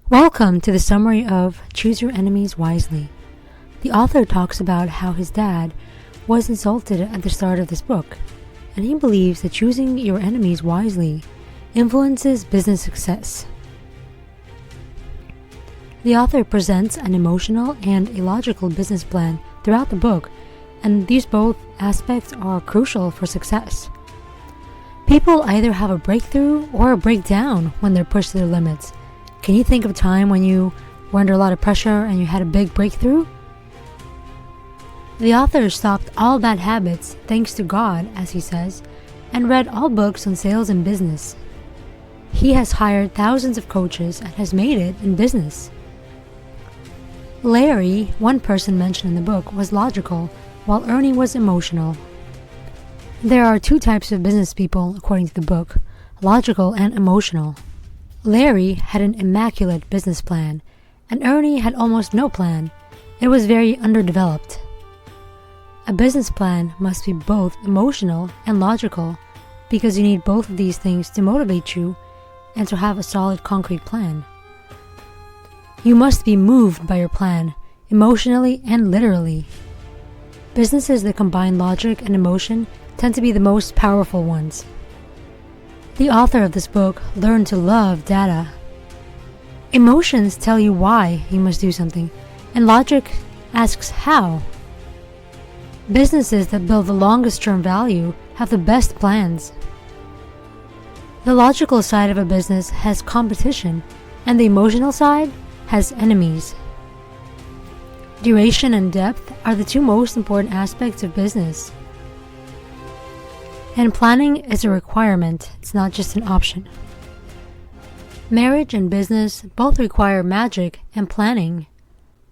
Welcome to the summary of Choose Your Enemies Wisely. The author talks about how his dad was insulted at the start of this book, and he believes that choosing your enemies wisely influences business success. The author presents an emotional and a logical business plan throughout the book, and these both aspects are crucial for success. People either have a breakthrough or a breakdown when they're pushed to their limits. Can you think of a time when you were under a lot of pressure and you had a big breakthrough? The author stopped all bad habits thanks to God, as he says, and read all books on sales and business. He has hired thousands of coaches and has made it in business. Larry, one person mentioned in the book, was logical, while Ernie was emotional. There are two types of business people, according to the book, logical and emotional. Larry had an immaculate business plan, and Ernie had almost no plan. It was very underdeveloped. A business plan must be both emotional and logical, because you need both of these things to motivate you and to have a solid concrete plan. You must be moved by your plan, emotionally and literally. Businesses that combine logic and emotion tend to be the most powerful ones. The author of this book learned to love data. Emotions tell you why you must do something, and logic asks how. Businesses that build the longest term value have the best plans. The logical side of a business has competition, and the emotional side has enemies. Duration and depth are the two most important aspects of business. And planning is a requirement, it's not just an option. Marriage and business both require magic and planning.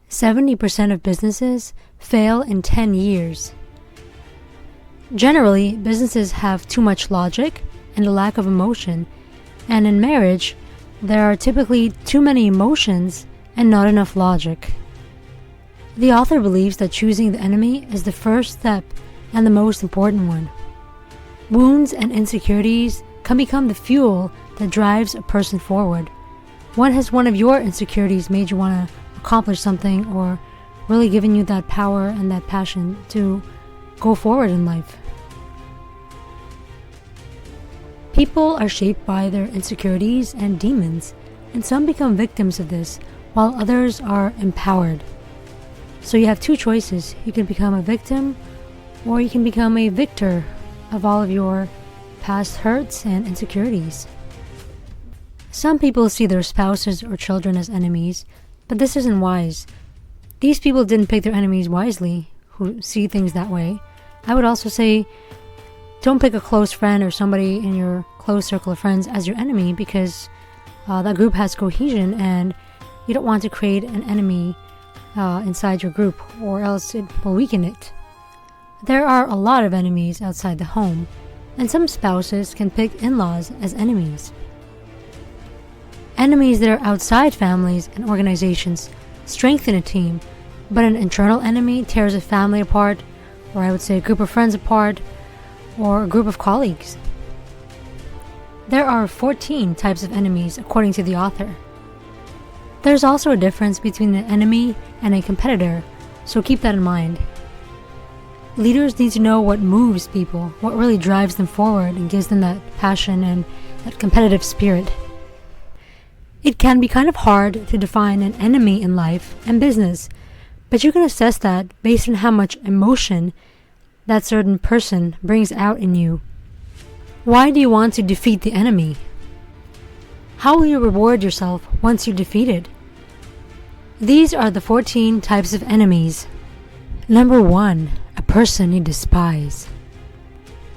70% of businesses fail in 10 years. Generally, businesses have too much logic and a lack of emotion, and in marriage, there are typically too many emotions and not enough logic. The author believes that choosing the enemy is the first step and the most important one. Wounds and insecurities can become the fuel that drives a person forward. When has one of your insecurities made you want to accomplish something or really given you that power and that passion to go forward in life? People are shaped by their insecurities and demons, and some become victims of this, while others are empowered. So you have two choices. You can become a victim, or you can become a victor of all of your past hurts and insecurities. Some people see their spouses or children as enemies, but this isn't wise. These people didn't pick their enemies wisely, who see things that way. I would also say, don't pick a close friend or somebody in your close circle of friends as your enemy, because that group has cohesion and you don't want to create an enemy inside your group, or else it will weaken it. There are a lot of enemies outside the home, and some spouses can pick in-laws as enemies. Enemies that are outside families and organizations strengthen a team, but an internal enemy tears a family apart, or I would say a group of friends apart, or a group of colleagues. There are 14 types of enemies according to the author. There's also a difference between an enemy and a competitor, so keep that in mind. Leaders need to know what moves people, what really drives them forward and gives them that passion and that competitive spirit. It can be kind of hard to define an enemy in life and business, but you can assess that based on how much emotion that certain person brings out in you. Why do you want to defeat the enemy? How will you reward yourself once you defeat it? These are the 14 types of enemies. Number 1. A person you despise.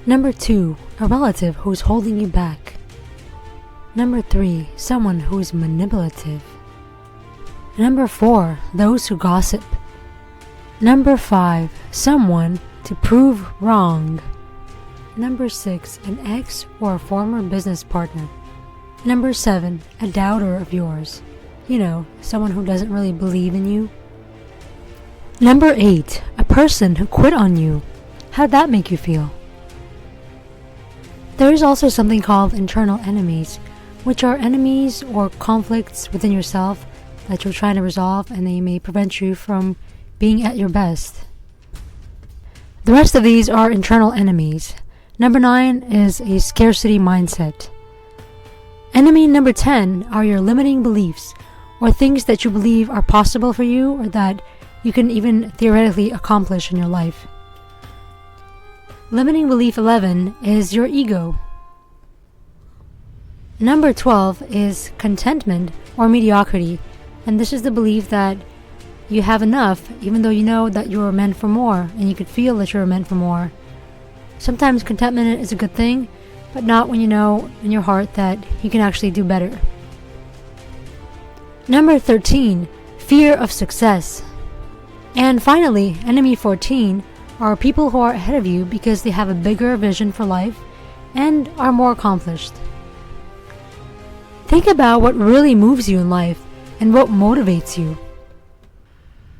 Number 2. A relative who is holding you back. Number 3. Someone who is manipulative. Number 4. Those who gossip. Number 5. Someone to prove wrong. Number 6. An ex or a former business partner. Number 7. A doubter of yours. You know, someone who doesn't really believe in you. Number 8. A person who quit on you. How'd that make you feel? There is also something called internal enemies, which are enemies or conflicts within yourself that you're trying to resolve, and they may prevent you from being at your best. The rest of these are internal enemies. Number 9 is a scarcity mindset. Enemy number 10 are your limiting beliefs, or things that you believe are possible for you or that you can even theoretically accomplish in your life. Limiting belief 11 is your ego. Number 12 is contentment or mediocrity, and this is the belief that you have enough even though you know that you are meant for more and you could feel that you are meant for more. Sometimes contentment is a good thing, but not when you know in your heart that you can actually do better. Number 13, fear of success. And finally, enemy 14 are people who are ahead of you because they have a bigger vision for life and are more accomplished. Think about what really moves you in life and what motivates you.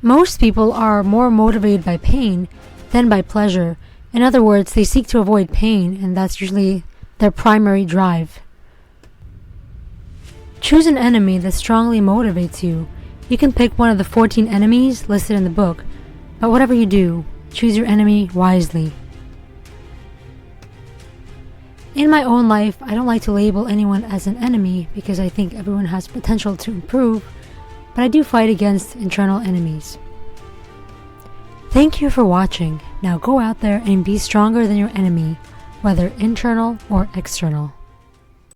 Most people are more motivated by pain than by pleasure. In other words, they seek to avoid pain, and that's usually their primary drive. Choose an enemy that strongly motivates you. You can pick one of the 14 enemies listed in the book, but whatever you do, choose your enemy wisely. In my own life, I don't like to label anyone as an enemy because I think everyone has potential to improve, but I do fight against internal enemies. Thank you for watching. Now go out there and be stronger than your enemy, whether internal or external.